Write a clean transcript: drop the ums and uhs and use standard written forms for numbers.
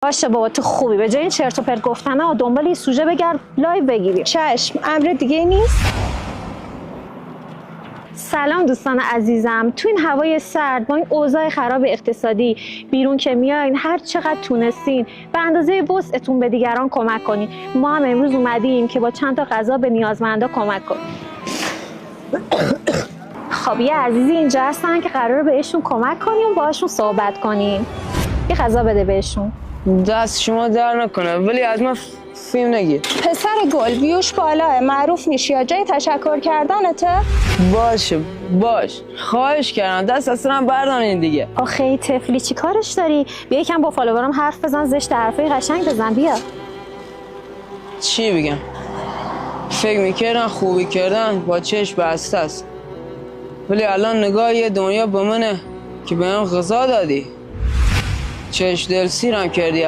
باشه بابا تو خوبی، به جای این چرت و پرت گفتنه دنبال این سوژه بگرد لایو بگیری. چشم، امر دیگه نیست. سلام دوستان عزیزم، تو این هوای سرد با این اوضاع خراب اقتصادی بیرون که میاین هر چقدر تونستین به اندازه وسعتون به دیگران کمک کنین. ما هم امروز اومدیم که با چند تا غذا به نیازمندا کمک کنیم. خب یه عزیزی اینجا هستن که قراره بهشون کمک کنیم و باهاشون صحبت کنیم. یه غذا بده بهشون. دست شما در نکنه ولی از من فیلم نگیر. پسر گل ویوش بالاه، معروف میشی یا جای تشکر کردنته؟ باش خواهش کردم دست اصلا بردارین دیگه. آخه ای طفلی چی کارش داری؟ بیا یکم با فالوورام حرف بزن، زشت حرفای قشنگ بزن. بیا. چی بگم؟ فکر میکردن خوبی کردن با چشم بسته است، ولی الان نگاه یه دنیا به منه که بهم غذا دادی، چشم دل سیرم کردی.